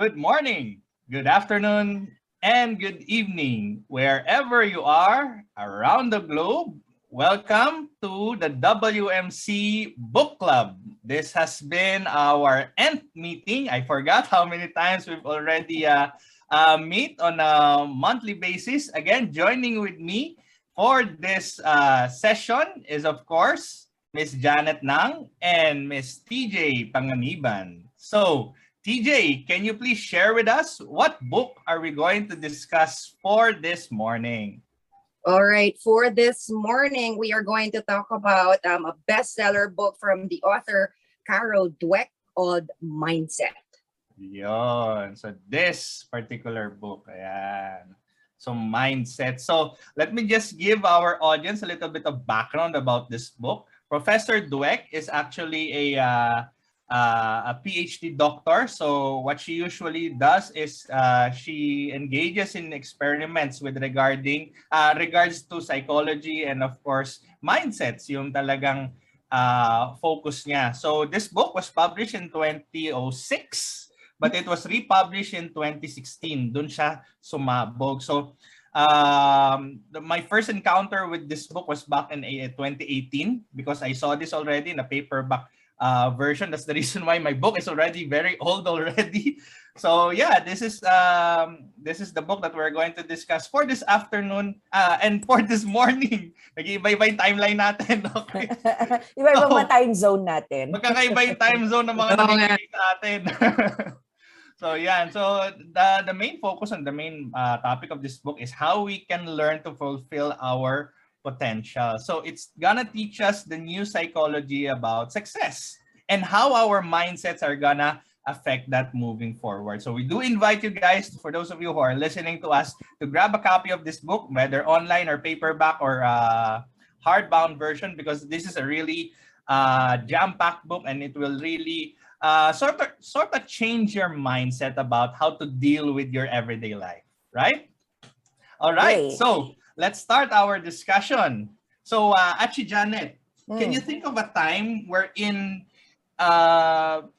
Good morning, good afternoon, and good evening, wherever you are around the globe. Welcome to the WMC Book Club. This has been our nth meeting. I forgot how many times we've already meet on a monthly basis. Again, joining with me for this session is, of course, Miss Janet Nang and Miss TJ Panganiban. So, TJ, can you please share with us what book are we going to discuss for this morning? All right, for this morning, we are going to talk about a bestseller book from the author Carol Dweck called Mindset. Yon. So this particular book, ayan. So mindset. So let me just give our audience a little bit of background about this book. Professor Dweck is actually a PhD doctor. So what she usually does is she engages in experiments with regards to psychology and of course mindsets, yung talagang focus niya. So this book was published in 2006. But it was republished in 2016. Doon siya sumabog. So my first encounter with this book was back in 2018 because I saw this already in a paperback version. That's the reason why my book is already very old already. So yeah, this is the book that we're going to discuss for this afternoon and for this morning. Nag-iiba-iba yung timeline natin. Okay. Iba-iba mga time zone natin. Magkakaiba yung time zone ng mga nakikinig sa atin. So yeah, so the main focus and the main topic of this book is how we can learn to fulfill our potential. So it's gonna teach us the new psychology about success and how our mindsets are gonna affect that moving forward. So we do invite you guys, for those of you who are listening to us, to grab a copy of this book, whether online or paperback or hardbound version, because this is a really jam-packed book and it will really sort of change your mindset about how to deal with your everyday life, right? All right, so let's start our discussion. So, Achi Janet, can you think of a time wherein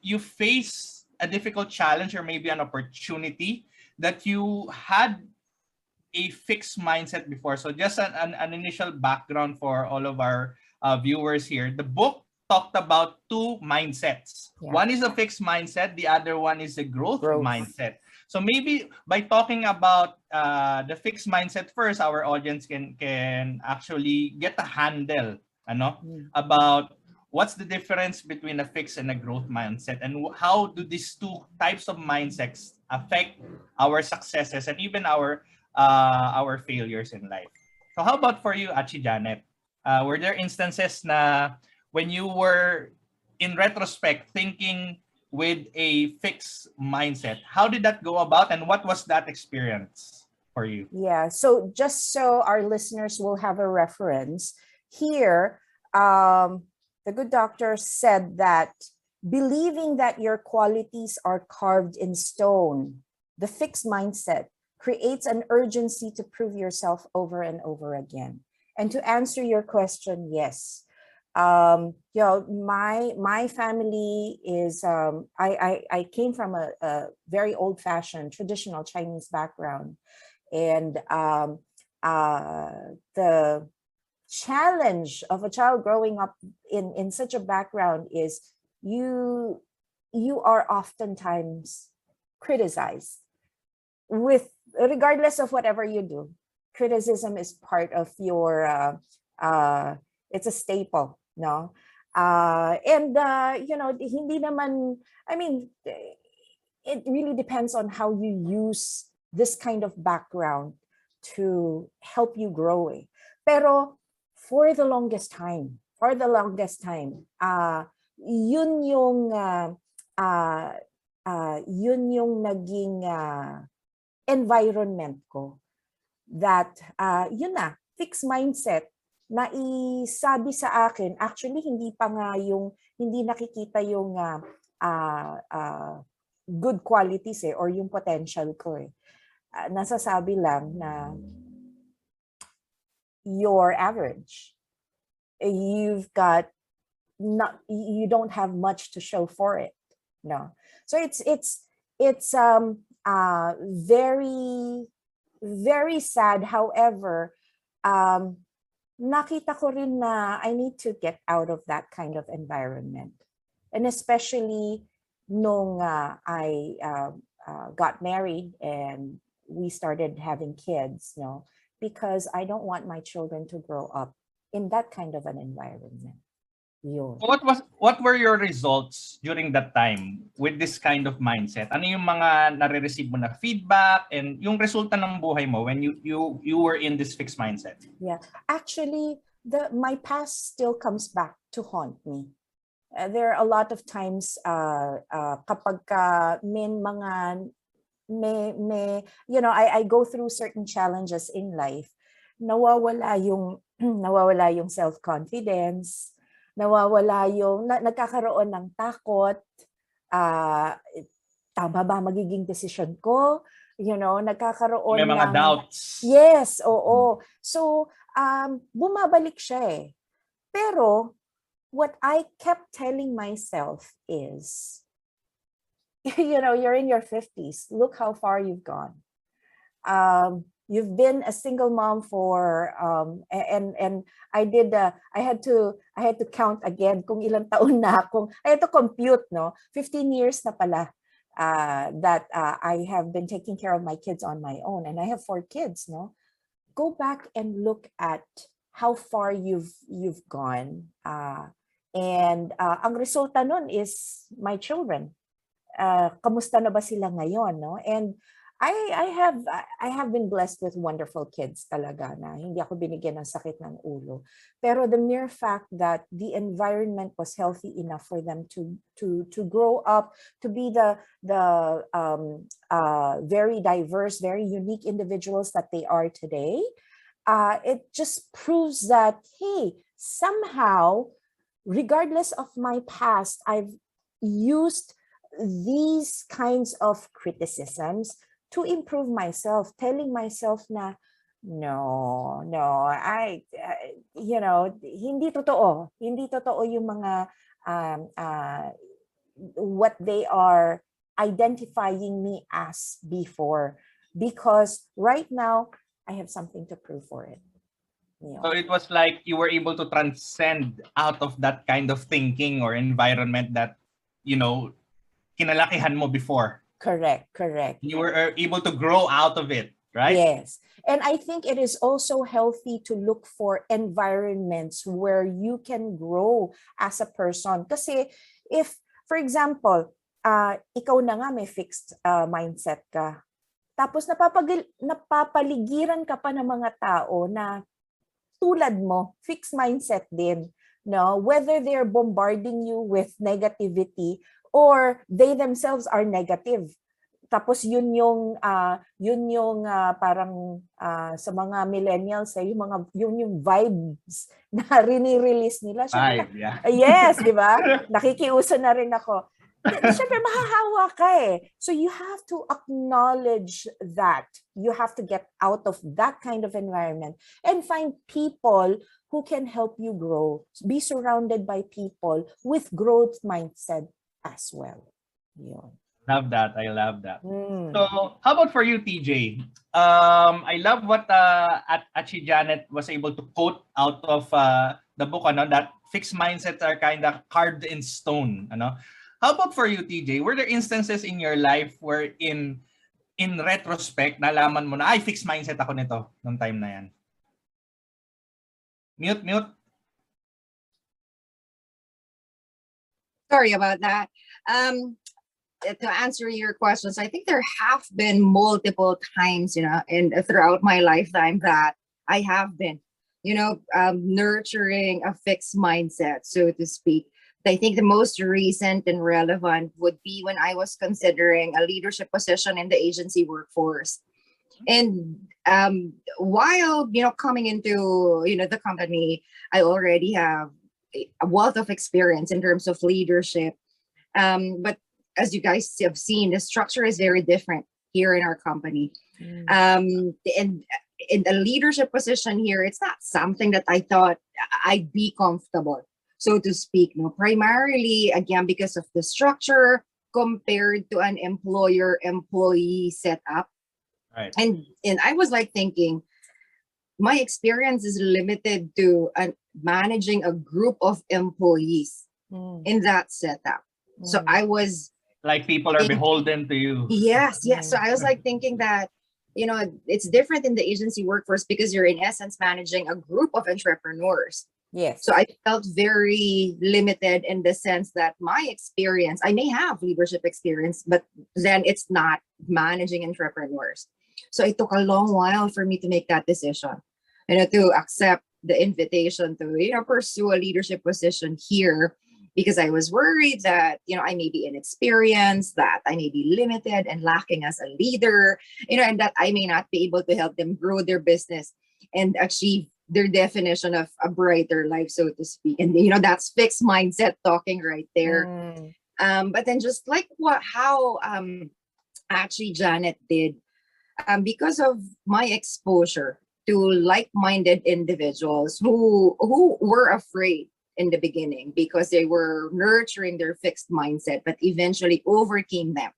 you face a difficult challenge or maybe an opportunity that you had a fixed mindset before? So just an initial background for all of our viewers here. The book talked about two mindsets. Yeah. One is a fixed mindset. The other one is a growth mindset. So maybe by talking about the fixed mindset first, our audience can actually get a handle about what's the difference between a fixed and a growth mindset, and how do these two types of mindsets affect our successes and even our failures in life. So how about for you, Achi Janet? Were there instances na when you were, in retrospect, thinking with a fixed mindset, how did that go about and what was that experience for you? Yeah, so just so our listeners will have a reference, here, the good doctor said that believing that your qualities are carved in stone, the fixed mindset creates an urgency to prove yourself over and over again. And to answer your question, yes. My family is, I came from a very old-fashioned traditional Chinese background, and the challenge of a child growing up in such a background is you are oftentimes criticized regardless of whatever you do. Criticism is part of your it's a staple, no? Hindi naman, I mean, it really depends on how you use this kind of background to help you grow. Pero for the longest time, yun yung naging environment ko. That, fixed mindset na isabi sa akin, actually hindi nakikita yung good qualities or yung potential ko nasasabi lang na you're average. You don't have much to show for it. No. So it's it's very, very sad. However, nakita ko rin na I need to get out of that kind of environment. And especially nung I got married and we started having kids, no, because I don't want my children to grow up in that kind of an environment. Yun. What were your results during that time with this kind of mindset? Ano yung mga nare-receive mo na feedback and yung resulta ng buhay mo when you were in this fixed mindset? Yeah, actually, my past still comes back to haunt me. There are a lot of times kapag I go through certain challenges in life, nawawala yung self-confidence, nawawala yung nagkakaroon ng takot, tama ba magiging decision ko? Nagkakaroon May mga doubts. Yes, oo. So, bumabalik siya eh. Pero, what I kept telling myself is, you're in your 50s. Look how far you've gone. You've been a single mom for and I had to count again kung ilang taon na akong, I had to compute, no, 15 years na pala that I have been taking care of my kids on my own, and I have 4 kids, no. Go back and look at how far you've gone, and ang resulta nun is my children. Kamusta na ba sila ngayon, no? And I have been blessed with wonderful kids talaga, na hindi ako binigyan ng sakit ng ulo. Pero the mere fact that the environment was healthy enough for them to grow up to be the very diverse, very unique individuals that they are today, it just proves that, hey, somehow, regardless of my past, I've used these kinds of criticisms to improve myself, telling myself na, no, hindi totoo yung mga, what they are identifying me as before, because right now, I have something to prove for it. So it was like you were able to transcend out of that kind of thinking or environment that, kinalakihan mo before. Correct. You were able to grow out of it, right? Yes. And I think it is also healthy to look for environments where you can grow as a person. Kasi if, for example, ikaw na nga may fixed mindset ka, tapos napapaligiran ka pa ng mga tao na tulad mo, fixed mindset din, no? Whether they're bombarding you with negativity or they themselves are negative. Tapos yun yung parang sa mga millennials, yun yung vibes na rini-release nila. Vibe, yeah. Yes, di ba? Nakikiuso na rin ako. Siyempre, mahahawa ka eh. So you have to acknowledge that. You have to get out of that kind of environment and find people who can help you grow. Be surrounded by people with growth mindset as well. Yun. Love that. I love that. So, how about for you, TJ? I love what Achi Janet was able to quote out of the book, that fixed mindsets are kind of carved in stone. How about for you, TJ? Were there instances in your life where in retrospect, nalaman mo na, fixed mindset ako nito nung time na yan? Mute. Sorry about that. To answer your questions, I think there have been multiple times, and throughout my lifetime that I have been, nurturing a fixed mindset, so to speak. I think the most recent and relevant would be when I was considering a leadership position in the agency workforce. And while, coming into, the company, I already have a wealth of experience in terms of leadership. But as you guys have seen, the structure is very different here in our company. And in the leadership position here, it's not something that I thought I'd be comfortable, so to speak. Primarily, again, because of the structure, compared to an employer-employee setup. Right. And I was like thinking, my experience is limited to managing a group of employees in that setup. So I was like people are beholden to you. Yes. So I was like thinking that, it's different in the agency workforce because you're in essence managing a group of entrepreneurs. Yes. So I felt very limited in the sense that my experience, I may have leadership experience, but then it's not managing entrepreneurs. So it took a long while for me to make that decision, to accept the invitation to, pursue a leadership position here, because I was worried that, I may be inexperienced, that I may be limited and lacking as a leader, and that I may not be able to help them grow their business and achieve their definition of a brighter life, so to speak. And, that's fixed mindset talking right there. But then just like how actually Janet did, because of my exposure to like-minded individuals who were afraid in the beginning because they were nurturing their fixed mindset, but eventually overcame them.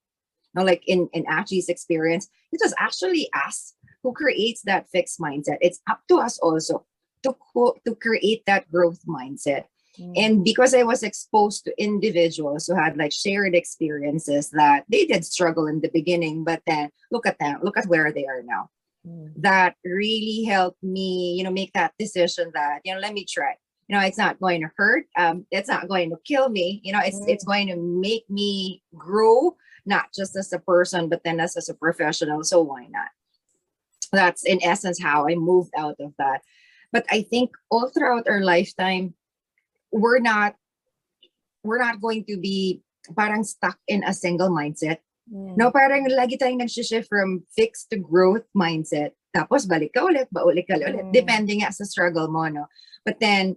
Like in Ashley's experience, it was actually us who creates that fixed mindset. It's up to us also to create that growth mindset. And because I was exposed to individuals who had like shared experiences that they did struggle in the beginning, but then look at them, look at where they are now. That really helped me, make that decision that, let me try. It's not going to hurt. It's not going to kill me. It's going to make me grow, not just as a person, but then as a professional. So why not? That's in essence how I moved out of that. But I think all throughout our lifetime, we're not going to be parang stuck in a single mindset. No, parang lagi tayong nag-shift from fixed to growth mindset. Tapos balik ka ulit, baulik ka ulit. Depende nga sa struggle mo, no? But then,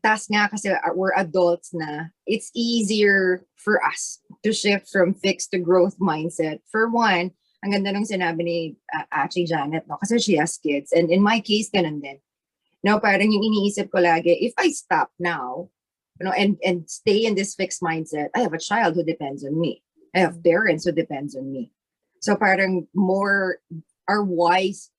tas nga kasi we're adults na, it's easier for us to shift from fixed to growth mindset. For one, ang ganda nung sinabi ni Ate Janet, no? Kasi she has kids. And in my case, ganun din. No, parang yung iniisip ko lagi, if I stop now, and stay in this fixed mindset, I have a child who depends on me. I have parents who depends on me. So parang more, our whys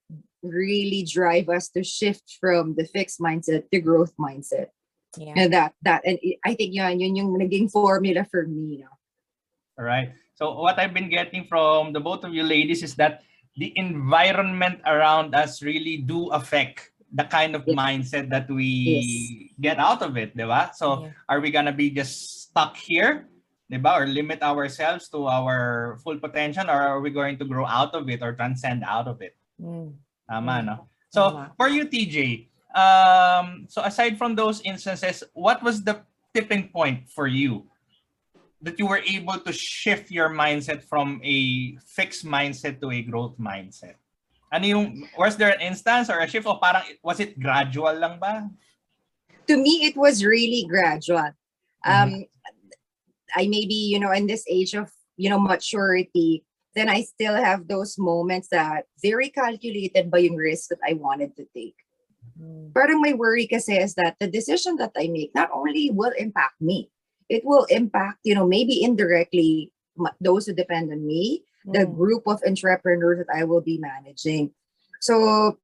really drive us to shift from the fixed mindset to growth mindset. Yeah. And and I think yun yung naging formula for me. All right. So what I've been getting from the both of you ladies is that the environment around us really do affect the kind of mindset that we get out of it, diba? So are we gonna be just stuck here, diba? Or limit ourselves to our full potential, or are we going to grow out of it or transcend out of it? Tama, no? So for you, TJ, so aside from those instances, what was the tipping point for you that you were able to shift your mindset from a fixed mindset to a growth mindset? Ano yung, was there an instance or a shift, o parang was it gradual lang ba? To me, it was really gradual. I may be, in this age of, maturity, then I still have those moments that very calculated by yung risk that I wanted to take. Parang my worry kasi is that the decision that I make not only will impact me, it will impact, maybe indirectly those who depend on me, the group of entrepreneurs that I will be managing. So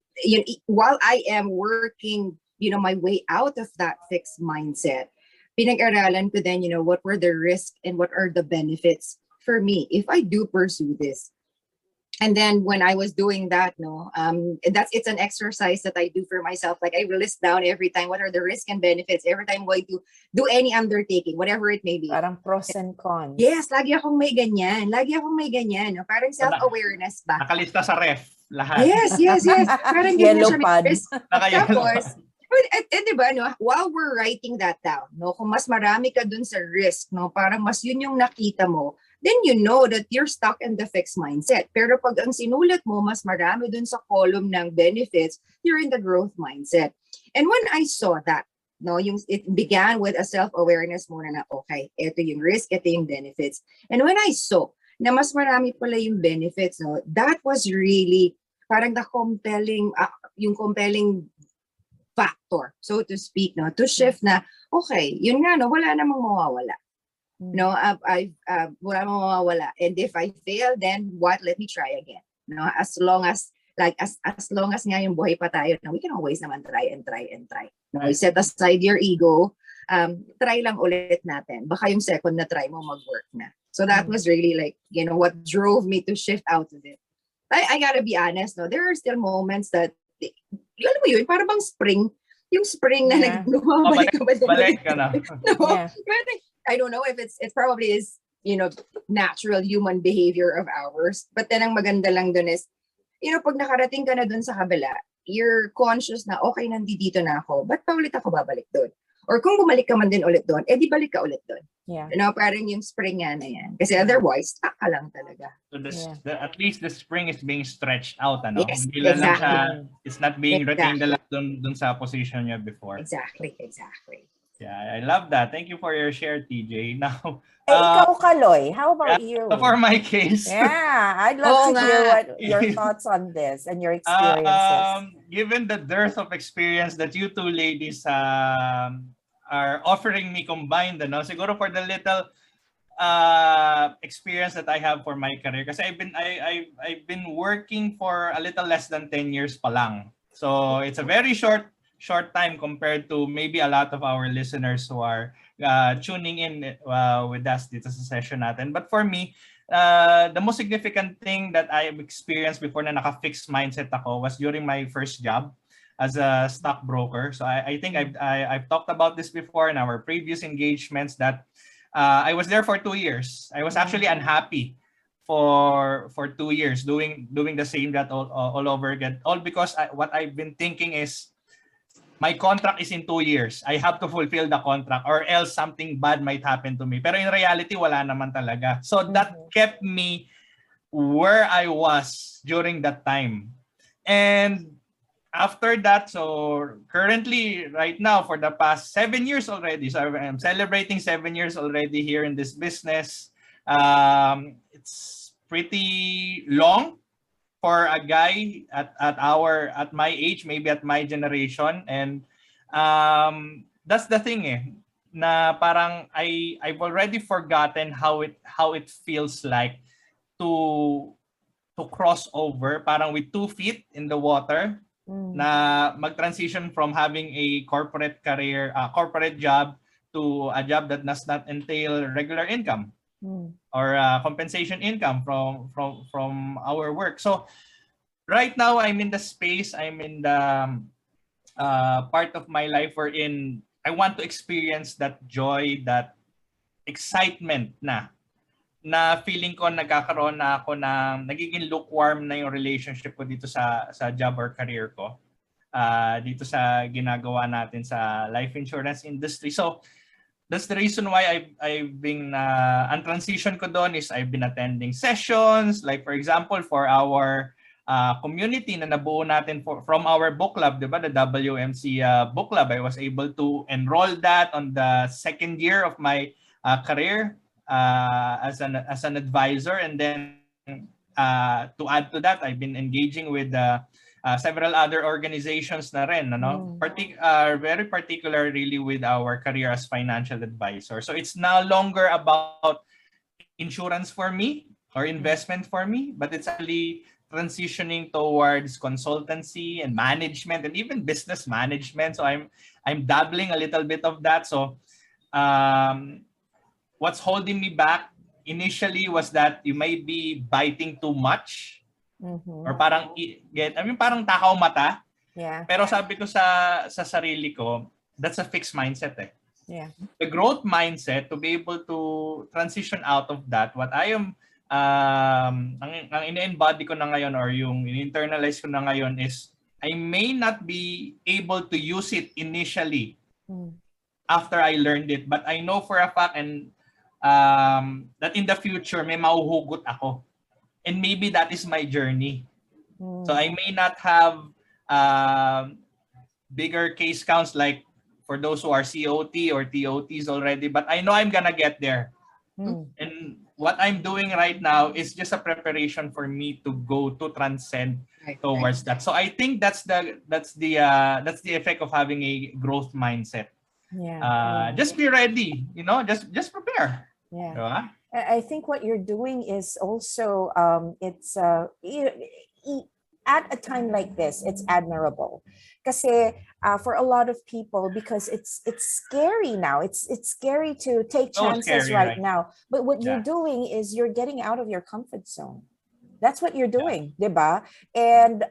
while I am working, my way out of that fixed mindset, pinag-aralan ko then, what were the risks and what are the benefits for me if I do pursue this. And then when I was doing that, it's an exercise that I do for myself. Like I list down every time what are the risks and benefits every time I'm going to do any undertaking, whatever it may be. Parang pros and cons. Yes, lagi akong may ganyan. No? Parang self-awareness ba? Nakalista sa ref lahat. Yes. Parang ganyan Yellow siya. pad. Tapos, diba, while we're writing that down, kung mas marami ka dun sa risk, parang mas yun yung nakita mo, then you know that you're stuck in the fixed mindset. Pero pag ang sinulat mo, mas marami dun sa column ng benefits, you're in the growth mindset. And when I saw that, it began with a self-awareness muna na, okay, ito yung risk, ito yung benefits. And when I saw na mas marami pala yung benefits, that was really parang the compelling factor, so to speak, to shift na, okay, yun nga, wala namang mawawala. No, wala mawawala. And if I fail, then what? Let me try again. No, as long as nga yung buhay pa tayo, no, we can always naman try and try and try. No, set aside your ego. Try lang ulit natin. Baka yung second na try mo mag-work na. So that was really like, what drove me to shift out of it. I gotta be honest, no, there are still moments that, alam mo yun, parang bang spring, yung spring na balik ka na. No, I don't know if it probably is, natural human behavior of ours. But then ang maganda lang dun is, pag nakarating ka na dun sa kabila, you're conscious na, okay, nandito na ako, ba't pa ulit ako babalik dun? Or kung bumalik ka man din ulit doon, di balik ka ulit doon. Yeah. Parang yung spring nga na yan. Kasi otherwise, stuck ka lang talaga. So at least the spring is being stretched out, ano? Yes, Hindi lang exactly. siya, it's not being retained dun sa position niya before. Exactly. Yeah, I love that. Thank you for your share, TJ. Now, ikaw, Kaloy, how about you? So for my case, I'd love to hear what your thoughts on this and your experiences. Given the dearth of experience that you two ladies are offering me combined, siguro for the little experience that I have for my career, kasi I've been working for a little less than 10 years pa lang. So it's a very short time compared to maybe a lot of our listeners who are tuning in with us dito sa session natin. But for me, the most significant thing that I've experienced before na naka-fixed mindset ako was during my first job as a stockbroker. So I think I've talked about this before in our previous engagements that I was there for 2 years. I was actually unhappy for 2 years doing the same that all over again. All because what I've been thinking is, my contract is in 2 years. I have to fulfill the contract or else something bad might happen to me. Pero in reality, wala naman talaga. So that kept me where I was during that time. And after that, so currently, right now, for the past 7 years already, so I'm celebrating 7 years already here in this business. It's pretty long for a guy at my age, maybe at my generation, and that's the thing, na parang I've already forgotten how it feels like to cross over, parang with 2 feet in the water, na mag-transition from having a corporate career, corporate job to a job that does not entail regular income. Or compensation income from our work. So right now I'm in the space, I'm in the part of my life wherein I want to experience that joy, that excitement na feeling ko nagkakaroon na ako ng nagiging lukewarm na yung relationship ko dito sa job or career ko. Dito sa ginagawa natin sa life insurance industry. So that's the reason why I've been, ang transition ko doon is I've been attending sessions, like for example, for our community na nabuo natin from our book club, di ba? The WMC book club. I was able to enroll that on the 2nd year of my career as an advisor. And then to add to that, I've been engaging with several other organizations na rin, very particular really with our career as financial advisor. So it's no longer about insurance for me or investment for me, but it's actually transitioning towards consultancy and management and even business management. So I'm dabbling a little bit of that. So what's holding me back initially was that you may be biting too much. Or parang parang takaw mata. Yeah. Pero sabi ko sa sarili ko, that's a fixed mindset Yeah. The growth mindset, to be able to transition out of that, what I am ang ine-embody ko na ngayon or yung internalize ko na ngayon is I may not be able to use it initially after I learned it, but I know for a fact and that in the future may mauhugot ako. And maybe that is my journey. So I may not have bigger case counts like for those who are COT or TOTs already, but I know I'm gonna get there. And what I'm doing right now is just a preparation for me to go to transcend towards that. So I think that's the effect of having a growth mindset. Just be ready, just prepare. Yeah. Diba? I think what you're doing is also it's at a time like this, it's admirable. Kasi for a lot of people, because it's scary now. It's scary to take So chances scary, right right? now. But what you're Yeah. doing is you're getting out of your comfort zone. That's what you're doing, 'di ba? And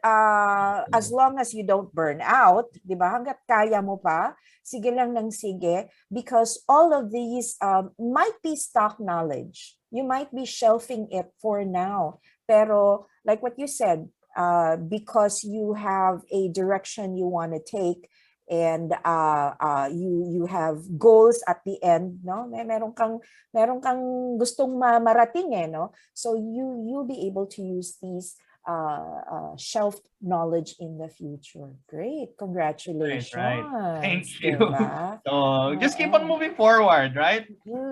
as long as you don't burn out, 'di ba? Hangga't kaya mo pa, sige lang ng sige, because all of these might be stock knowledge. You might be shelving it for now. Pero like what you said, because you have a direction you want to take, and you have goals at the end, no? Meron kang gustong marating, eh, no? So you'll be able to use these shelved knowledge in the future. Great, congratulations. Right. Thank you. Diba? So, just keep on moving forward, right?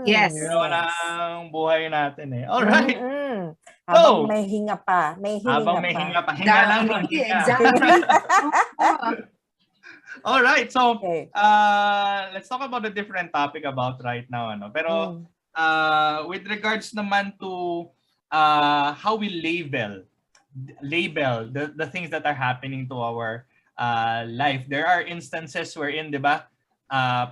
Yes. Yun ang buhay natin eh. All right. Mm-mm. So, Habang may hinga pa, may habang hininga may pa. hinga pa, hinga lang ng Exactly. hinga. Exactly. All right. So, Okay. let's talk about a different topic about right now, ano. Pero Mm. with regards naman to how we label the things that are happening to our life. There are instances wherein, 'di ba?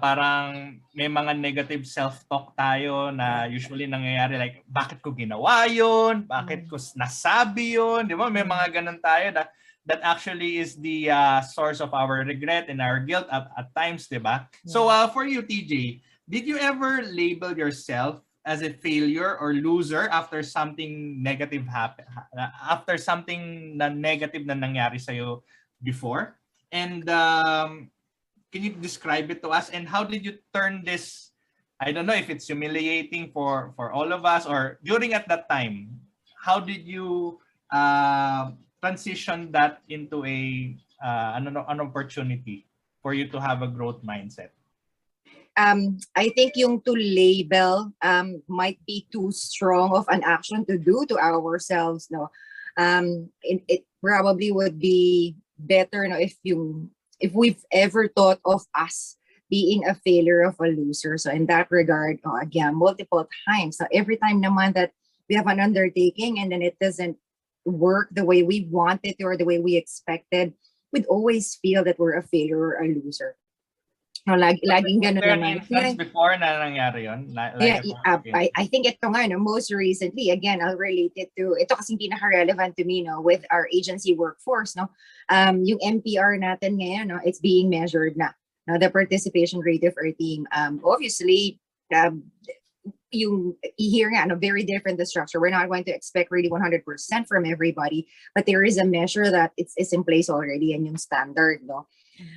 Parang may mga negative self-talk tayo na usually nangyayari like, bakit ko ginawa yun? Bakit ko nasabi yun? Di ba? May mga ganun tayo that actually is the source of our regret and our guilt at times, di ba? So for you, TJ, did you ever label yourself as a failure or loser after something negative happen, after something na negative na nangyari sa'yo before? And can you describe it to us? And how did you turn this? I don't know if it's humiliating for all of us or during at that time. How did you transition that into an opportunity for you to have a growth mindset? I think yung to label might be too strong of an action to do to ourselves. No, it probably would be better, no, if we've ever thought of us being a failure of a loser. So in that regard, again, multiple times. So every time naman that we have an undertaking and then it doesn't work the way we wanted or the way we expected, we'd always feel that we're a failure or a loser. No, laging ganun there an naman. instance before na nangyari yun? I think ito nga, no, most recently, again, I'll relate it to, ito kasing pinaka-relevant to me, no, with our agency workforce, no, yung MPR natin ngayon, no, it's being measured na. Now, the participation rate of our team, obviously, yung here nga, no, very different the structure. We're not going to expect really 100% from everybody, but there is a measure that it's in place already and yung standard, no.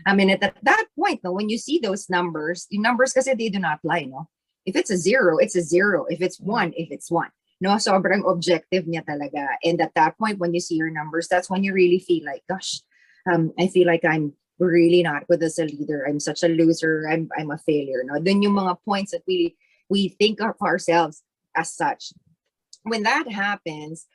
I mean, at that point, no, when you see those numbers, the numbers kasi they do not lie, no? If it's a zero, it's a zero. If it's one, if it's one. No, sobrang objective niya talaga. And at that point, when you see your numbers, that's when you really feel like, gosh, I feel like I'm really not good as a leader. I'm such a loser. I'm a failure. No, then yung mga points that we think of ourselves as such. When that happens,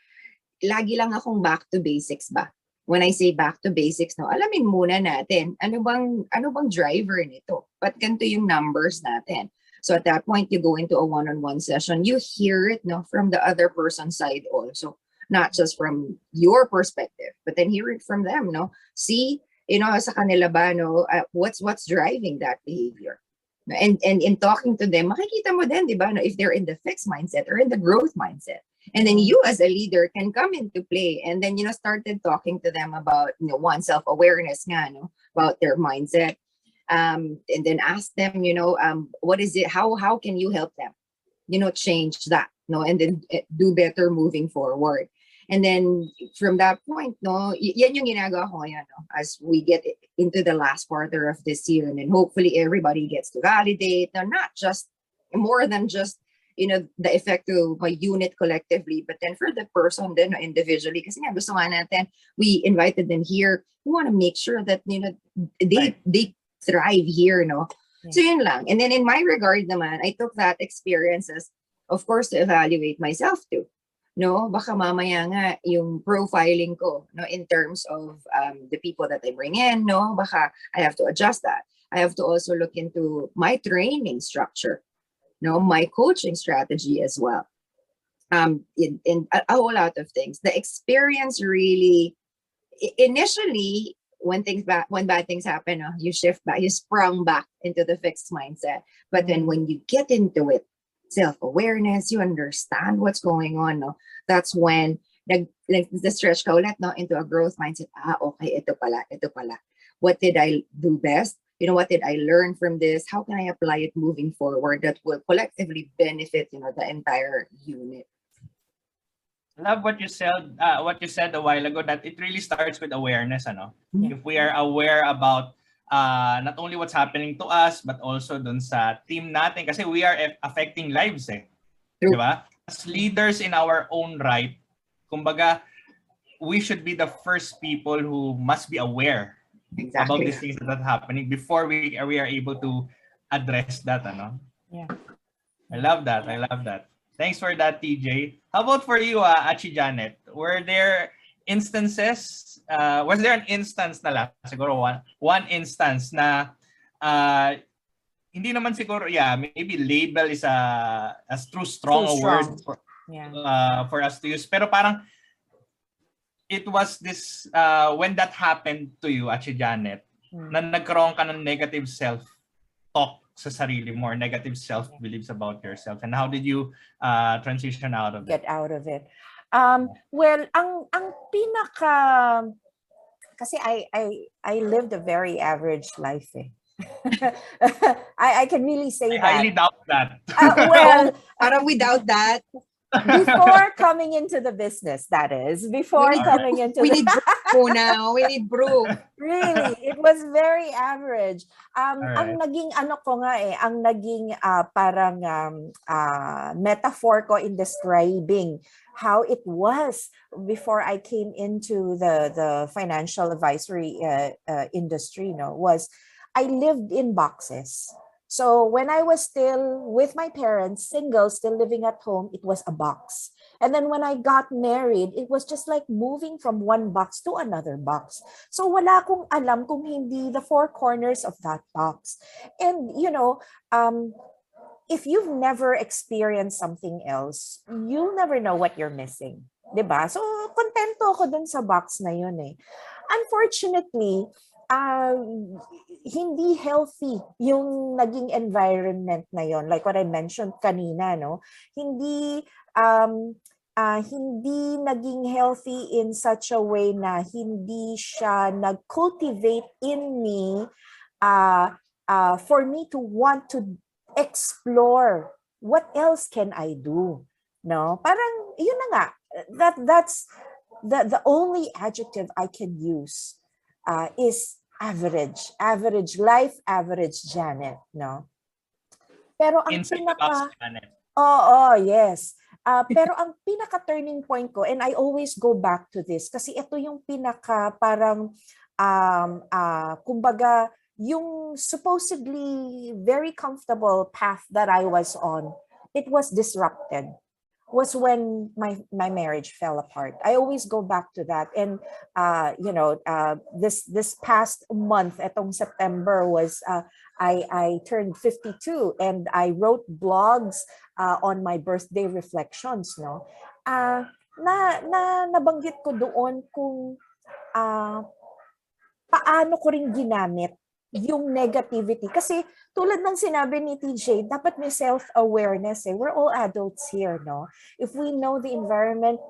lagi lang akong back to basics ba? When I say back to basics, no, alamin muna natin, ano bang driver nito? Ba't ganito yung numbers natin? So at that point, you go into a one-on-one session, you hear it, no, from the other person's side also, not just from your perspective, but then hear it from them, no? See, sa kanila ba, no, what's driving that behavior? And in talking to them, makikita mo din, di ba, no, if they're in the fixed mindset or in the growth mindset. And then you as a leader can come into play and then, started talking to them about, one, self-awareness nga, no, about their mindset. And then ask them, what is it? How can you help them, change that, no, and then do better moving forward. And then from that point, no, yan yung ginagawa ko ngayon, no, as we get into the last quarter of this year. And then hopefully everybody gets to validate, no, not just more than just, the effect to my unit collectively, but then for the person then individually. Kasi nga gusto nga natin, we invited them here. We want to make sure that, they thrive here, no? Yeah. So yun lang. And then in my regard naman, I took that experience as, of course, to evaluate myself too. No, baka mamaya nga yung profiling ko, no, in terms of the people that I bring in, no, baka I have to adjust that. I have to also look into my training structure. no, my coaching strategy as well. In a whole lot of things. The experience really, initially, when bad things happen, you shift back, you sprung back into the fixed mindset. But then when you get into it, self-awareness, you understand what's going on, no? That's when the stretch ka ulit, no, into a growth mindset. Okay, ito pala. What did I do best? What did I learn from this? How can I apply it moving forward that will collectively benefit, the entire unit? I love what you said a while ago, that it really starts with awareness, ano? If we are aware about not only what's happening to us, but also dun sa team natin, kasi we are affecting lives, di ba? As leaders in our own right, kumbaga, we should be the first people who must be aware about these things that are happening before we are able to address that, ano? Yeah. I love that. Thanks for that, TJ. How about for you, Achi Janet? Were there instances, was there an instance na lang, siguro one instance na hindi naman siguro, maybe label is as too strong a word for us to use. Pero parang it was this, when that happened to you, Achi Janet, na nagkaroon ka ng negative self-talk sa sarili mo, or negative self-beliefs about yourself, and how did you transition out of it? Get out of it. Well, ang pinaka, kasi I lived a very average life, eh. I can really say that. I highly doubt that. Well, parang without that. Before coming into the business, that is. Before coming into we need proof now. We need proof. Really, it was very average. Ang naging ang naging parang metaphor ko in describing how it was before I came into the financial advisory industry, was I lived in boxes. So when I was still with my parents, single, still living at home, it was a box. And then when I got married, it was just like moving from one box to another box. So wala akong alam kung hindi the four corners of that box. And, if you've never experienced something else, you'll never know what you're missing. Diba? So, kontento ako dun sa box na yun, eh. Unfortunately, hindi healthy yung naging environment na yon, like what I mentioned kanina, no? Hindi naging healthy in such a way na hindi siya nag-cultivate in me for me to want to explore what else can I do, no? Parang yun na nga, that's the only adjective I can use is average life, average Janet, no? Pero ang yes. Pero ang pinaka turning point ko, and I always go back to this, kasi ito yung pinaka parang kumbaga yung supposedly very comfortable path that I was on, it was disrupted. Was when my marriage fell apart. I always go back to that. And this past month, etong September, was I turned 52, and I wrote blogs on my birthday reflections, no. Nabanggit ko doon kung paano ko rin ginamit yung negativity. Kasi tulad ng sinabi ni TJ, dapat may self-awareness, eh. We're all adults here, no? If we know the environment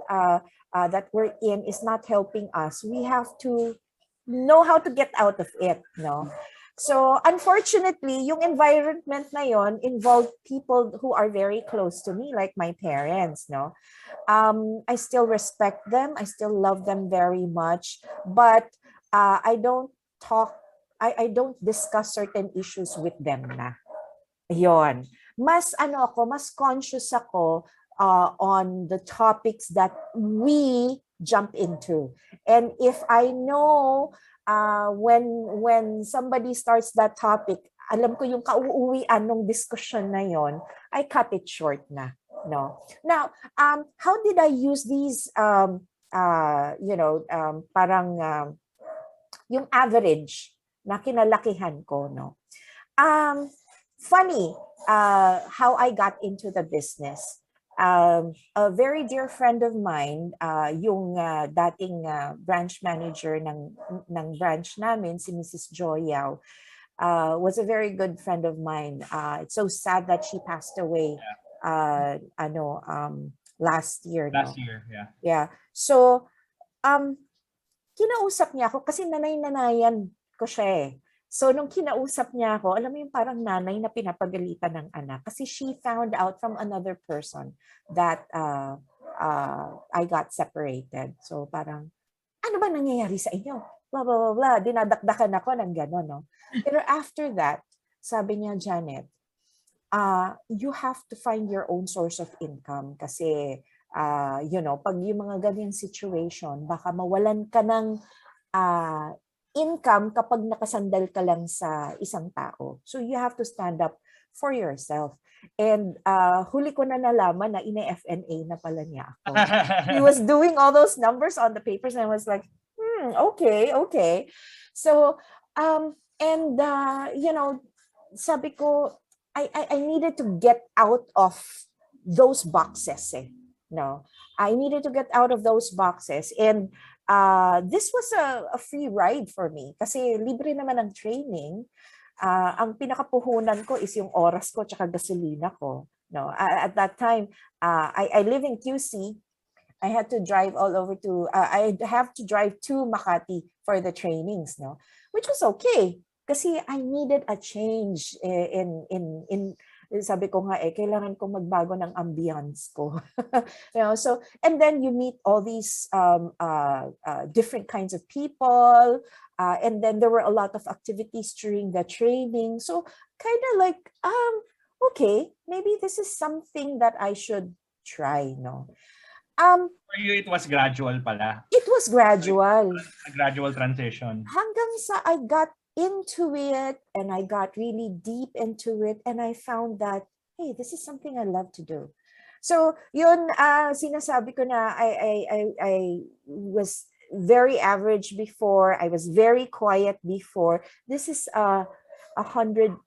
that we're in is not helping us, we have to know how to get out of it, no? So, unfortunately, yung environment na yon involved people who are very close to me, like my parents, no? I still respect them. I still love them very much. But I don't discuss certain issues with them na. Yon. Mas conscious ako on the topics that we jump into. And if I know when somebody starts that topic, alam ko yung kauuwian ng discussion na yon, I cut it short na. No. Now, how did I use these parang yung average na kinalakihan ko, no? funny how I got into the business. A very dear friend of mine, yung dating branch manager ng branch namin, si Mrs. Joy Yao, was a very good friend of mine. It's so sad that she passed away last year. Last year, yeah. Yeah. So, kinausap niya ako kasi nanay-nanayan ko siya eh. So, nung kinausap niya ako, alam mo yung parang nanay na pinapagalitan ng anak kasi she found out from another person that I got separated. So, parang, ano ba nangyayari sa inyo? Blah, blah, blah, blah. Dinadakdakan ako ng gano'n, no? Pero after that, sabi niya, Janet, you have to find your own source of income kasi, pag yung mga ganyang situation, baka mawalan ka ng income kapag nakasandal ka lang sa isang tao. So you have to stand up for yourself. And huli ko na nalaman na ine-FNA na pala niya ako. He was doing all those numbers on the papers and I was like, okay. So, sabi ko, I needed to get out of those boxes. No, I needed to get out of those boxes. And this was a free ride for me kasi libre naman ang training. Ang pinakapuhunan ko is yung oras ko tsaka gasolina ko. No, at that time, I live in QC. I had to drive all over to, I have to drive to Makati for the trainings, no, which was okay kasi I needed a change in sabi ko nga kailangan ko magbago ng ambience ko. So, and then you meet all these different kinds of people, and then there were a lot of activities during the training. So, kind of like, okay, maybe this is something that I should try, no? For you, it was gradual pala. It was gradual. A gradual transition. Hanggang sa I got into it and I got really deep into it and I found that, hey, this is something I love to do. So yun, sinasabi ko na I was very average before. I was very quiet before. This is a 180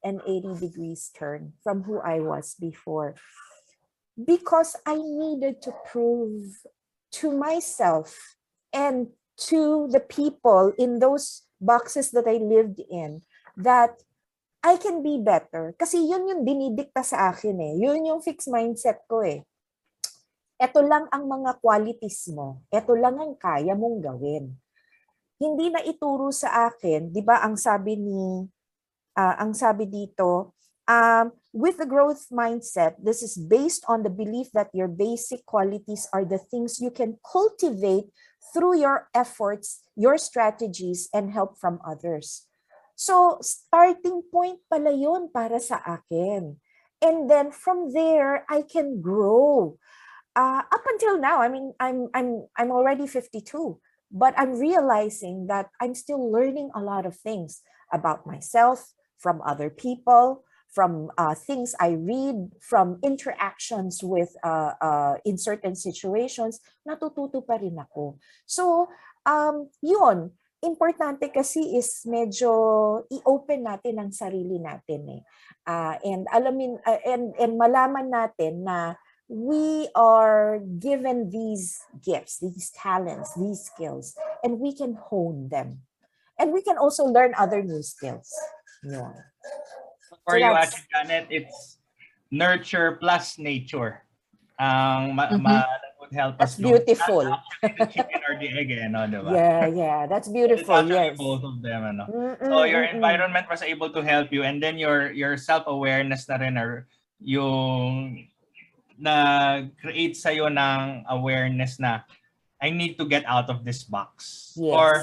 degrees turn from who I was before. Because I needed to prove to myself and to the people in those boxes that I lived in that I can be better. Kasi yun yung dinidikta sa akin eh. Yun yung fixed mindset ko eh. Ito lang ang mga qualities mo. Ito lang ang kaya mong gawin. Hindi na ituro sa akin, 'di ba ang sabi dito, with the growth mindset, this is based on the belief that your basic qualities are the things you can cultivate through your efforts, your strategies, and help from others. So, starting point pala yun para sa akin. And then from there, I can grow. Up until now, I mean, I'm already 52, but I'm realizing that I'm still learning a lot of things about myself, from other people, from things I read, from interactions with in certain situations, natututo pa rin ako. So, yun, importante kasi is medyo i-open natin ang sarili natin eh. And alamin and malaman natin na we are given these gifts, these talents, these skills, and we can hone them. And we can also learn other new skills. Yeah. For you, Ate Janet, it's nurture plus nature. That would help that's us. That's beautiful. The chicken or the egg, diba? Yeah, that's beautiful. It's yes. Both of them, So your environment was able to help you, and then your self-awareness na rin, or yung na-create sa'yo ng awareness na I need to get out of this box. Yes. Or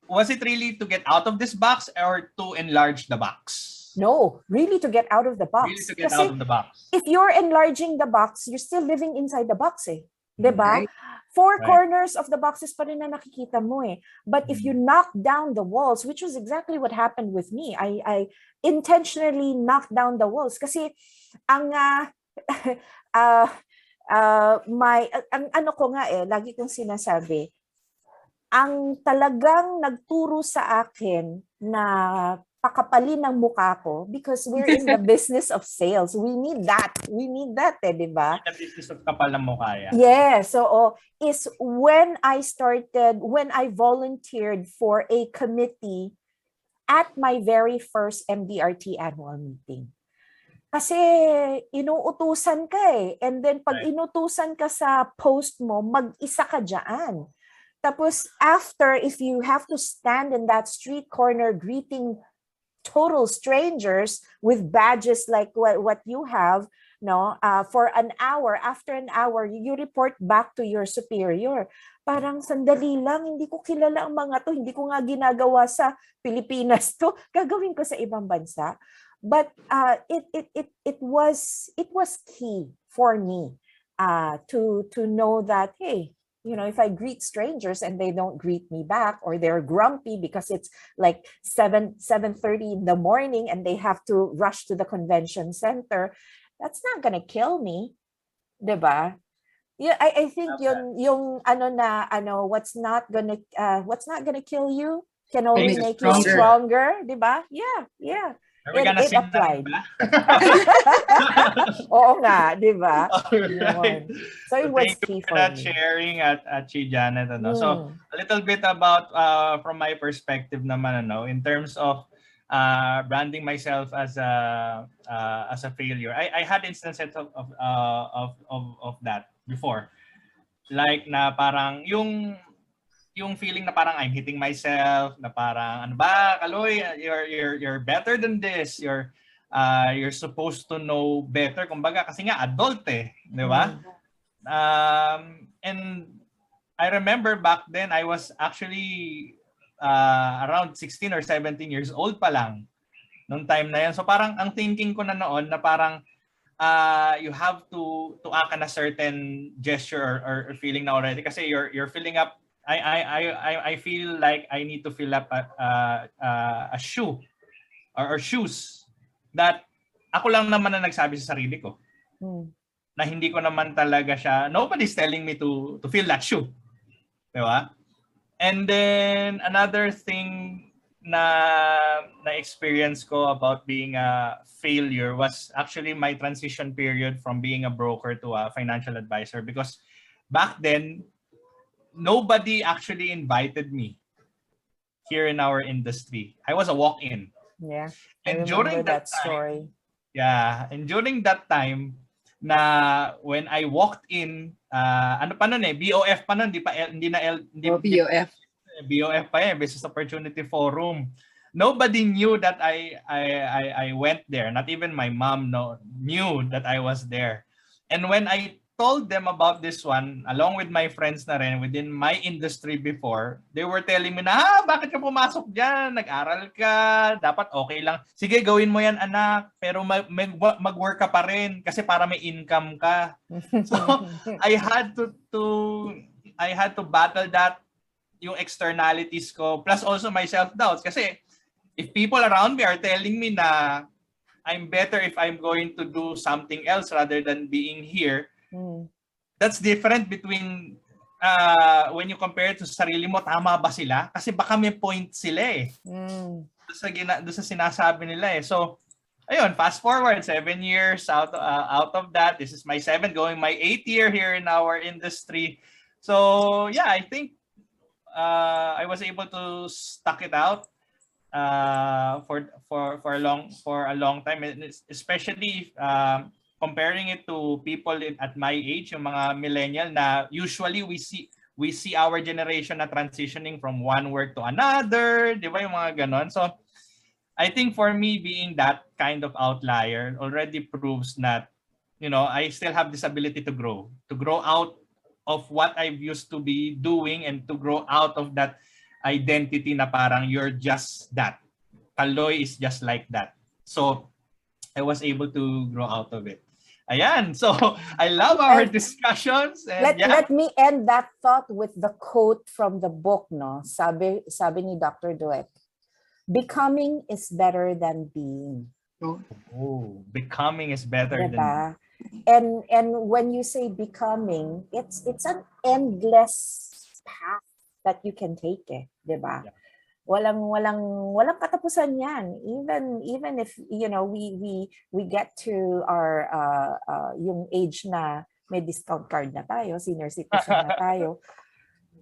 was it really to get out of this box or to enlarge the box? No, really to get out of the box. Really to get out of the box. If you're enlarging the box, you're still living inside the box eh. Diba? Right. Four corners of the boxes pa rin na nakikita mo eh. But if you knock down the walls, which was exactly what happened with me, I intentionally knocked down the walls kasi ang ano ko nga eh, lagi kong sinasabi, ang talagang nagturo sa akin na pakapalin ng mukha ko because we're in the business of sales. We need that. We need that, di ba? The business of kapal ng mukha yan. Yeah. So, is when I volunteered for a committee at my very first MDRT annual meeting. Kasi inuutusan ka eh. And then pag inutusan ka sa post mo, mag-isa ka dyan. Tapos after, if you have to stand in that street corner greeting total strangers with badges like what you have, for an hour, after an hour, you report back to your superior. Parang sandali lang, hindi ko kilala ang mga to, hindi ko nga ginagawa sa Pilipinas to, gagawin ko sa ibang bansa. But it was key for me to know that, hey, if I greet strangers and they don't greet me back, or they're grumpy because it's like 7:30 in the morning and they have to rush to the convention center, that's not gonna kill me, diba? Yeah, I think yung what's not gonna kill you can only make you stronger, diba? Yeah. Are we gonna sing that, ba? Oo nga, di ba? Right. So it was key for that me. Sharing at Chi Janet. So a little bit about from my perspective naman, in terms of branding myself as a failure. I had instances of that before. Like na parang yung feeling na parang I'm hitting myself, na parang ano ba, Kaloy, you're better than this. You're supposed to know better, kumbaga kasi nga adult eh, di ba? And I remember back then I was actually around 16 or 17 years old pa lang nung time na yun. So parang ang thinking ko na noon na parang you have to act on a certain gesture or feeling na already kasi you're filling up. I feel like I need to fill up a shoe or shoes that ako lang naman na nagsabi sa sarili ko. Na hindi ko naman talaga siya, nobody's telling me to fill that shoe. Diba? And then another thing na experience ko about being a failure was actually my transition period from being a broker to a financial advisor, because back then nobody actually invited me here in our industry. I was a walk-in. Yeah, and I remember that story. And during that time, na when I walked in, ano pa nun BOF pa nun, BOF. BOF pa Business Opportunity Forum. Nobody knew that I went there. Not even my mom knew that I was there. And when I told them about this one, along with my friends na rin within my industry before, they were telling me na, bakit ka pumasok dyan? Nag-aral ka, dapat okay lang. Sige, gawin mo yan anak, pero mag-work ka pa rin kasi para may income ka. So, I had to battle that, yung externalities ko, plus also my self-doubts. Kasi if people around me are telling me na I'm better if I'm going to do something else rather than being here, that's different between when you compare it to sarili mo, tama ba sila? Kasi baka may point sila eh. Doon sa sinasabi nila eh. So, ayun, fast forward 7 years out of that. This is my 7th, going my 8th year here in our industry. So, yeah, I think I was able to stuck it out for a long time, especially comparing it to people at my age, yung mga millennial, na usually we see our generation na transitioning from one work to another, di ba, yung mga ganon. So I think for me, being that kind of outlier already proves that, I still have this ability to grow out of what I used to be doing, and to grow out of that identity na parang you're just that. Kaloy is just like that. So I was able to grow out of it. Ayan. So I love our discussions. And let me end that thought with the quote from the book, no? Sabi ni Dr. Dweck, becoming is better than being. Oh, becoming is better diba? than and when you say becoming, it's an endless path that you can take, diba? Yeah. walang katapusan yan. Even if we get to our yung age na may discount card na tayo, senior citizen na tayo,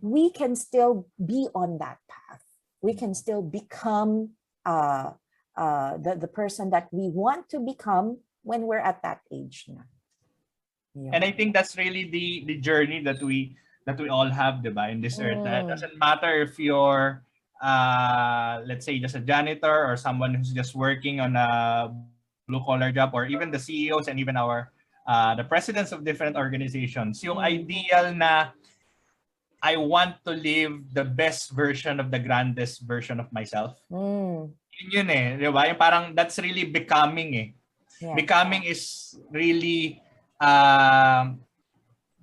we can still be on that path. We can still become the person that we want to become when we're at that age na. Yeah. And I think that's really the journey that we all have, diba, in this earth. It doesn't matter if you're let's say just a janitor or someone who's just working on a blue collar job, or even the CEOs and even our the presidents of different organizations. Yung ideal na I want to live the best version of the grandest version of myself. Yun eh, di ba? Yung parang that's really becoming eh. Yeah. Becoming is really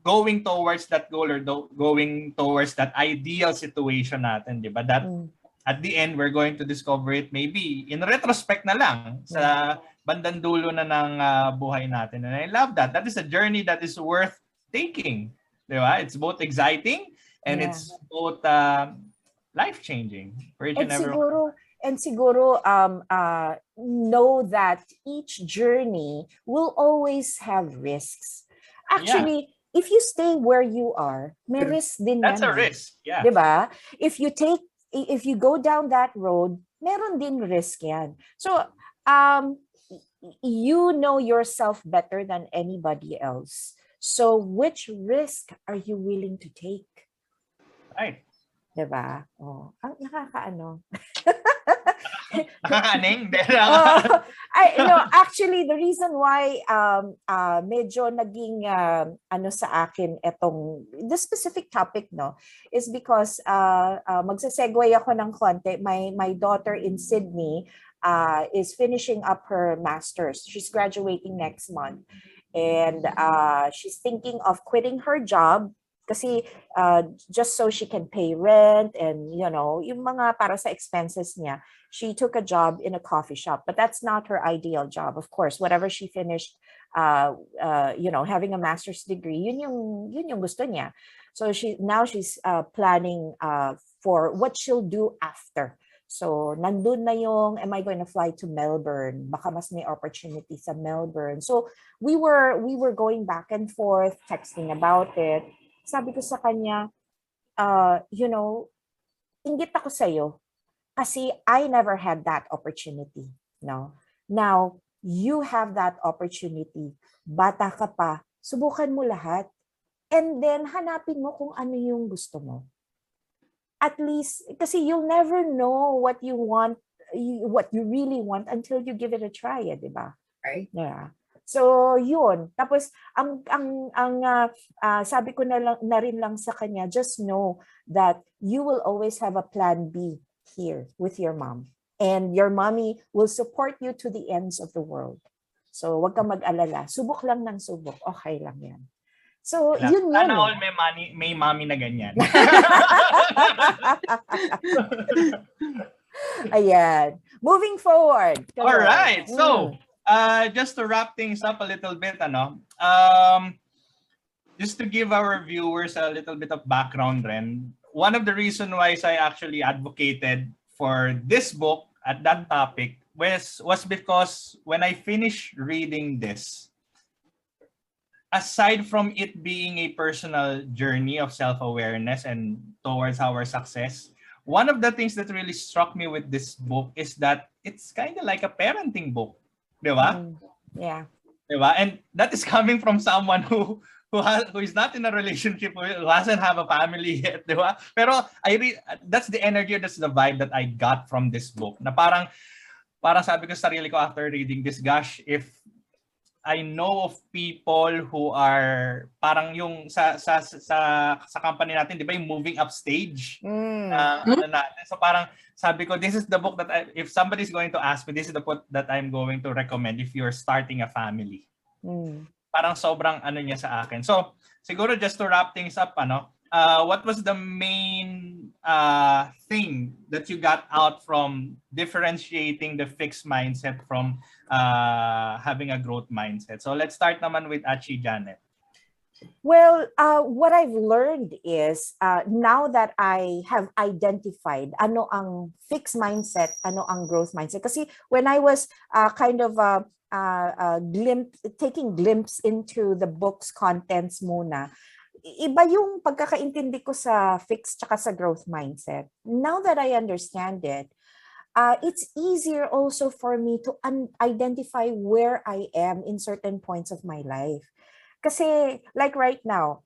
going towards that goal, or going towards that ideal situation natin, di ba? That at the end, we're going to discover it maybe in retrospect na lang sa bandang dulo na ng buhay natin. And I love that. That is a journey that is worth taking. Di ba? It's both exciting and it's both life-changing for each and every one. And siguro, know that each journey will always have risks. Actually, if you stay where you are, may risk din That's yan. A risk, yeah. Diba? If you go down that road, meron din risk yan. So, you know yourself better than anybody else. So, which risk are you willing to take? Right. Diba? Oh, nakakaano. Nakakaning? Actually, the reason why medyo naging sa akin the specific topic, no, is because magsasegue ako ng konti. My daughter in Sydney is finishing up her master's. She's graduating next month. And she's thinking of quitting her job kasi just so she can pay rent and yung mga para sa expenses niya. She took a job in a coffee shop, but that's not her ideal job. Of course, whatever she finished having a master's degree, yun yung gusto niya. So she's planning for what she'll do after. So nandun na yung, am I going to fly to Melbourne? Baka mas may opportunity sa Melbourne. So we were going back and forth, texting about it. Sabi ko sa kanya, inggit ako sa'yo kasi I never had that opportunity. No? Now, you have that opportunity. Bata ka pa, subukan mo lahat. And then, hanapin mo kung ano yung gusto mo. At least, kasi you'll never know what you want, what you really want until you give it a try, di ba? Right. Yeah. So, yun. Tapos, ang sabi ko na rin lang sa kanya, just know that you will always have a plan B here with your mom. And your mommy will support you to the ends of the world. So, wag kang mag-alala. Subok lang ng subok. Okay lang yan. So, yun yan. Sana all may mommy na ganyan. Ayan. Moving forward. All right. So, just to wrap things up a little bit, just to give our viewers a little bit of background, Ren, one of the reasons why I actually advocated for this book at that topic was because when I finished reading this, aside from it being a personal journey of self-awareness and towards our success, one of the things that really struck me with this book is that it's kind of like a parenting book. Diba? Yeah. Diba? And that is coming from someone who is not in a relationship, who doesn't have a family yet, diba? Pero that's the energy, that's the vibe that I got from this book. Na parang sabi ko sa sarili ko after reading this, gosh, if I know of people who are parang yung sa company natin, di ba, yung moving up stage. So parang sabi ko, this is the book that if somebody's going to ask me, this is the book that I'm going to recommend if you're starting a family. Parang sobrang niya sa akin. So siguro just to wrap things up, what was the main thing that you got out from differentiating the fixed mindset from having a growth mindset? So let's start naman with Achi Janet. Well, what I've learned is now that I have identified ano ang fixed mindset, ano ang growth mindset. Kasi when I was kind of taking glimpse into the book's contents muna, iba yung pagkakaintindi ko sa fixed tsaka sa growth mindset. Now that I understand it, it's easier also for me to identify where I am in certain points of my life. Kasi like right now,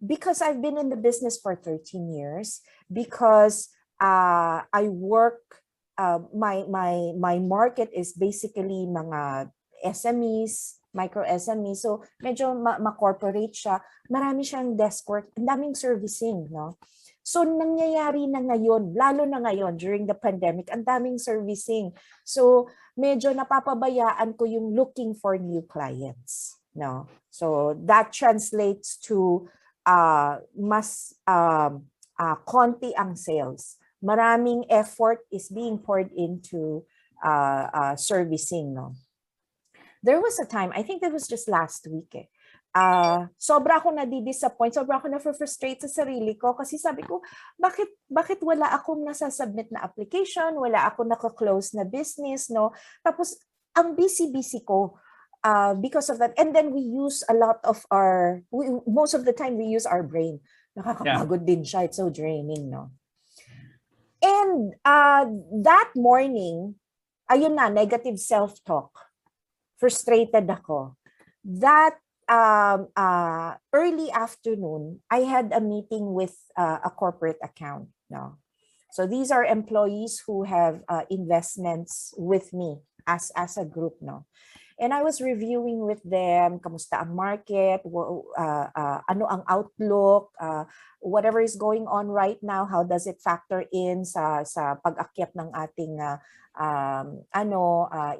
because I've been in the business for 13 years, because I work, my market is basically mga SMEs, micro SMEs. So medyo ma-corporate siya. Marami siyang desk work, ang daming servicing, no? So nangyayari na ngayon, lalo na ngayon during the pandemic, ang daming servicing. So medyo napapabayaan ko yung looking for new clients. No, so that translates to mas konti ang sales. Maraming effort is being poured into servicing. No, there was a time, I think that was just last week. Sobra ako nadi-disappoint, sobra ako na-frustrate sa sarili ko kasi sabi ko, bakit wala akong nasasubmit na application, wala akong naka-close na business, no? Tapos ang busy-busy ko. Because of that, and then we use a lot of most of the time we use our brain. Nakakapagod din siya, it's so draining, no? And that morning, ayun na, negative self-talk. Frustrated ako. That early afternoon, I had a meeting with a corporate account, no? So these are employees who have investments with me as a group, no? And I was reviewing with them, kamusta ang market, ano ang outlook, whatever is going on right now, how does it factor in sa pag-akyat ng ating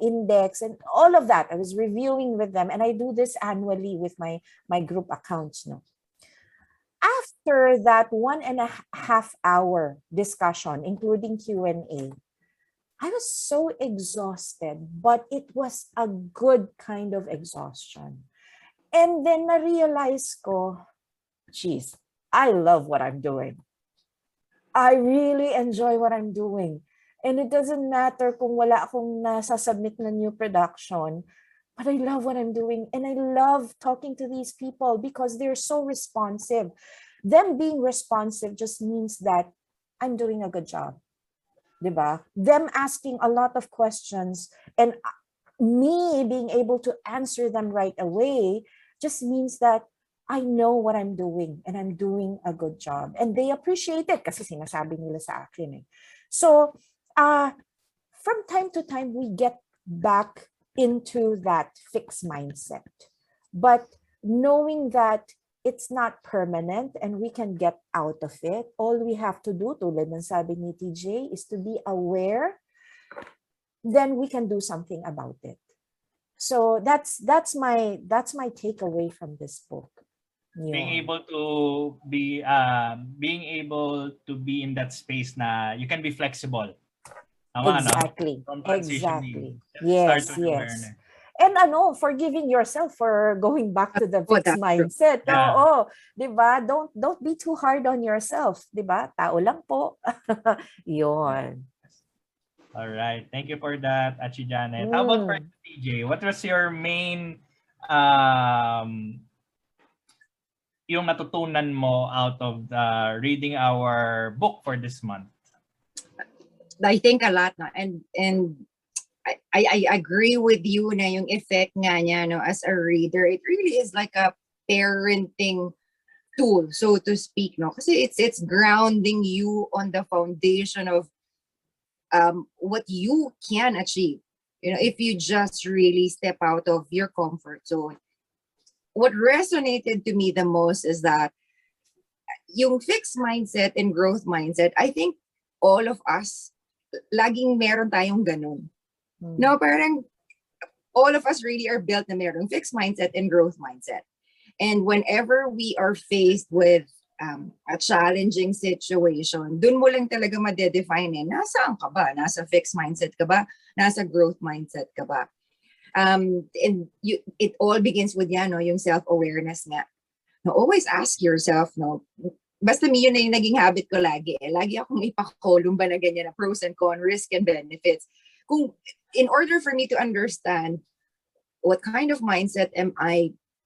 index and all of that. I was reviewing with them, and I do this annually with my group accounts. No. After that 1.5 hour discussion, including Q&A, I was so exhausted, but it was a good kind of exhaustion. And then na-realize ko, geez, I love what I'm doing. I really enjoy what I'm doing. And it doesn't matter kung wala akong nasasubmit na new production, but I love what I'm doing. And I love talking to these people because they're so responsive. Them being responsive just means that I'm doing a good job. Diba? Them asking a lot of questions and me being able to answer them right away just means that I know what I'm doing and I'm doing a good job. And they appreciate it kasi sinasabi nila sa akin. So, from time to time, we get back into that fixed mindset. But knowing that it's not permanent and we can get out of it. All we have to do, tulad ng sabi ni TJ, is to be aware, then we can do something about it. So that's my takeaway from this book. Yeah. Being able to be in that space na you can be flexible. Tama, exactly. No? Exactly. Yes, start to yes. And forgiving yourself for going back to the fixed mindset. Yeah. Oo, 'di ba? Don't be too hard on yourself, 'di ba? Tao lang po. 'Yon. All right. Thank you for that, Achi Janet. How about for TJ? What was your main yung natutunan mo out of reading our book for this month? I think a lot, no? And I agree with you na yung effect nga niya, no, as a reader, it really is like a parenting tool, so to speak, no, kasi it's grounding you on the foundation of what you can achieve, if you just really step out of your comfort zone. What resonated to me the most is that yung fixed mindset and growth mindset, I think all of us, laging meron tayong ganun. No, parang all of us really are built na meron fixed mindset and growth mindset. And whenever we are faced with a challenging situation, dun mo lang talaga madedefine nasaan ka ba? Nasa fixed mindset ka ba? Nasa growth mindset ka ba? And it all begins with yan, no, yung self-awareness nga. No, always ask yourself, no, basta yun na yung naging habit ko lagi. Lagi akong may pa-column ba na ganyan na pros and cons, risk and benefits. Kung, in order for me to understand what kind of mindset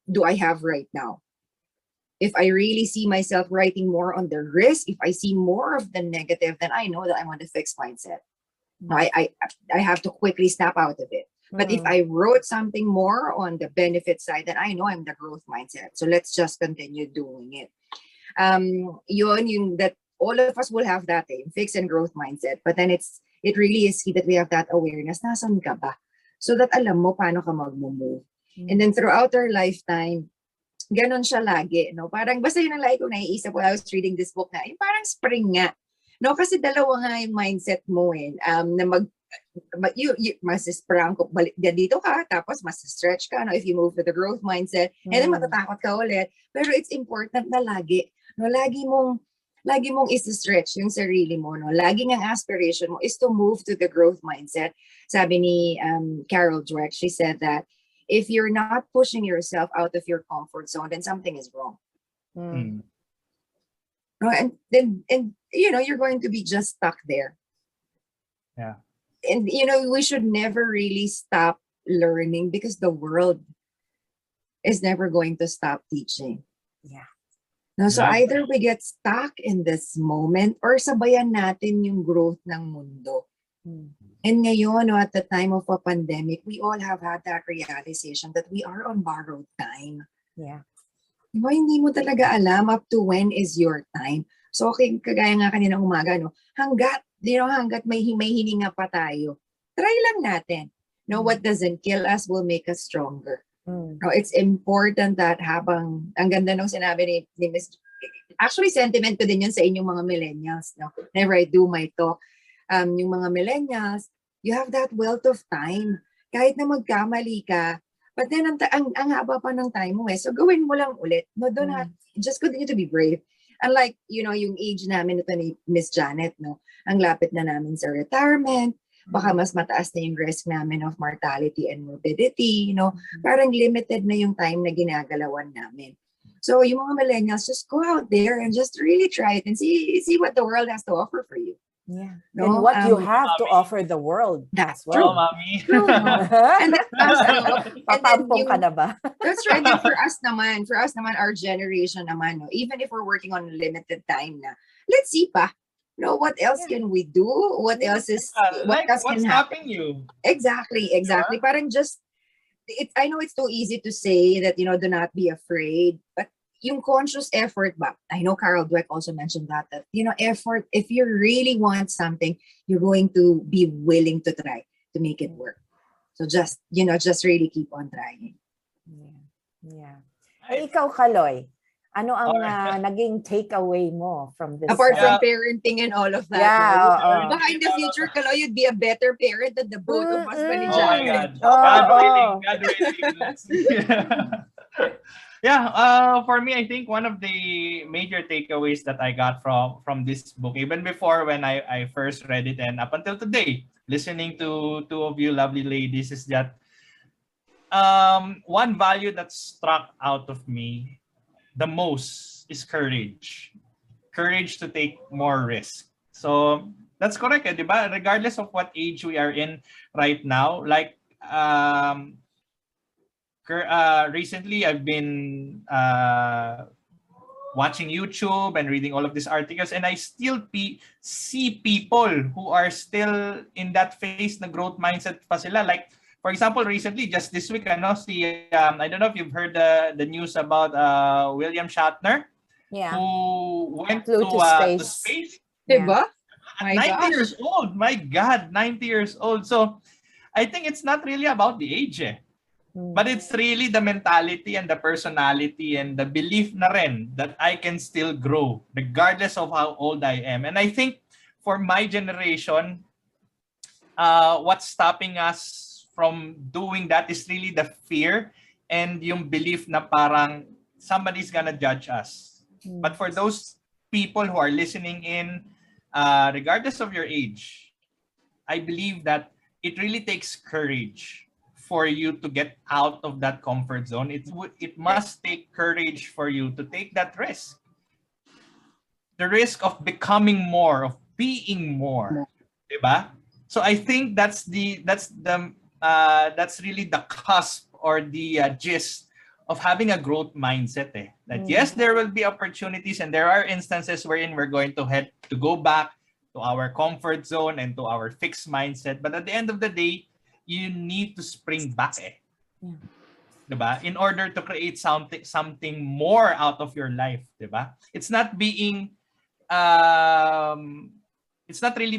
do I have right now? If I really see myself writing more on the risk, if I see more of the negative, then I know that I'm on the fixed mindset. I have to quickly snap out of it. But if I wrote something more on the benefit side, then I know I'm the growth mindset. So let's just continue doing it. That all of us will have that fixed and growth mindset. But then it really is key that we have that awareness. Nasaan ka ba? So that alam mo paano ka mag-move. And then throughout our lifetime, ganon siya lagi, no? Parang basta yun ang lagi ko naiisip while I was reading this book na, yung parang spring nga. No, kasi dalawa nga yung mindset mo na mas-sprang ko, balik dito ka, tapos mas-stretch ka, no, if you move to the growth mindset, and then matatakot ka ulit. Pero it's important na lagi, no, lagi mong is-stretch yung sarili mo, no. Laging ang aspiration mo is to move to the growth mindset. Sabi ni Carol Dweck, she said that if you're not pushing yourself out of your comfort zone, then something is wrong. No, and you're going to be just stuck there. Yeah. And we should never really stop learning because the world is never going to stop teaching. Yeah. No, so either we get stuck in this moment or sabayan natin yung growth ng mundo. And ngayon, at the time of a pandemic, we all have had that realization that we are on borrowed time. Yeah. Diba, hindi mo talaga alam up to when is your time. So, okay, kagaya nga kanina umaga, no, hanggat may hininga pa tayo, try lang natin. No, what doesn't kill us will make us stronger. No, it's important that habang, ang ganda nung sinabi ni Ms. Actually, sentiment ko din yun sa inyong mga millennials. No? Whenever I do my talk, yung mga millennials, you have that wealth of time. Kahit na magkamali ka, but then ang haba pa ng time mo so gawin mo lang ulit. No, just continue to be brave. Unlike, yung age namin ito ni Miss Janet, no, ang lapit na namin sa retirement, baka mas mataas na yung risk namin of mortality and morbidity, parang limited na yung time na ginagalawan namin. So yung mga millennials, just go out there and just really try it and see what the world has to offer for you. Yeah. No? And what you have to offer the world. That's well. True, Mami. True. And Papampong ka na ba? That's right. And for us naman, our generation naman, no, even if we're working on limited time na, let's see pa. No, what else can we do? What else is what else what's can happen? stopping you? Exactly. Parang just I know it's so easy to say that, do not be afraid, but yung conscious effort ba? I know Carol Dweck also mentioned that effort, if you really want something, you're going to be willing to try to make it work. So just really keep on trying. Yeah. Eh, ikaw, Kaloy, ano ang naging takeaway mo from this? Apart from parenting and all of that. Yeah. Baka in the future, Kaloy, you'd be a better parent than the both of us. Oh my God. God willing. For me, I think one of the major takeaways that I got from this book, even before when I first read it and up until today, listening to two of you lovely ladies, is that one value that struck out of me the most is courage. Courage to take more risk. So that's correct, diba? Regardless of what age we are in right now, like recently I've been watching YouTube and reading all of these articles, and I still see people who are still in that phase na growth mindset pa sila. Like, for example, recently, just this week, I don't know if you've heard the news about William Shatner, who went to space. Diba? 90 years old. My God, 90 years old. So I think it's not really about the age, but it's really the mentality and the personality and the belief na rin that I can still grow regardless of how old I am. And I think for my generation, what's stopping us from doing that is really the fear and yung belief na parang somebody's gonna judge us. But for those people who are listening in, regardless of your age, I believe that it really takes courage for you to get out of that comfort zone. It must take courage for you to take that risk. The risk of becoming more, of being more, diba? So I think that's really the cusp or the gist of having a growth mindset. That yes, there will be opportunities and there are instances wherein we're going to go back to our comfort zone and to our fixed mindset. But at the end of the day, you need to spring back. Diba? In order to create something more out of your life. Diba? It's not really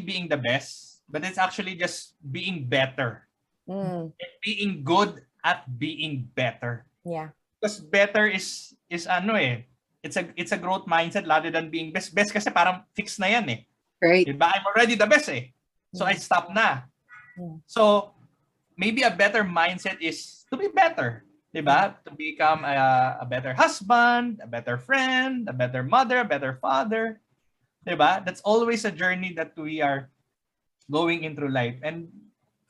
being the best, but it's actually just being better. And being good at being better. Yeah. Because better is it's a growth mindset rather than being best. Best kasi parang fixed na yan Right. Diba? I'm already the best So I stop na. So maybe a better mindset is to be better. Diba? To become a better husband, a better friend, a better mother, a better father. Diba? That's always a journey that we are going into life. And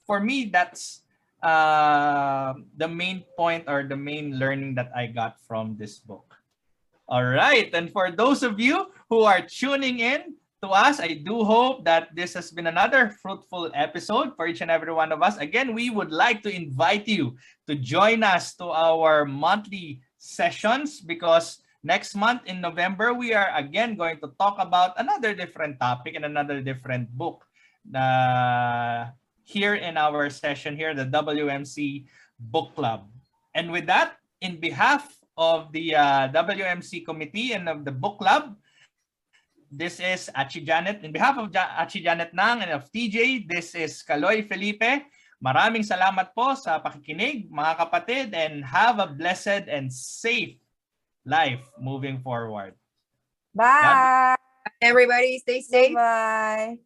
for me, that's the main point or the main learning that I got from this book. All right. And for those of you who are tuning in to us, I do hope that this has been another fruitful episode for each and every one of us. Again, we would like to invite you to join us to our monthly sessions because next month in November, we are again going to talk about another different topic and another different book. Here in our session here, the WMC Book Club. And with that, in behalf of the WMC committee and of the book club, this is Achi Janet. In behalf of Achi Janet Nang and of TJ, this is Kaloy Felipe. Maraming salamat po sa pakikinig, mga kapatid, and have a blessed and safe life moving forward. Bye. Everybody stay safe. Bye.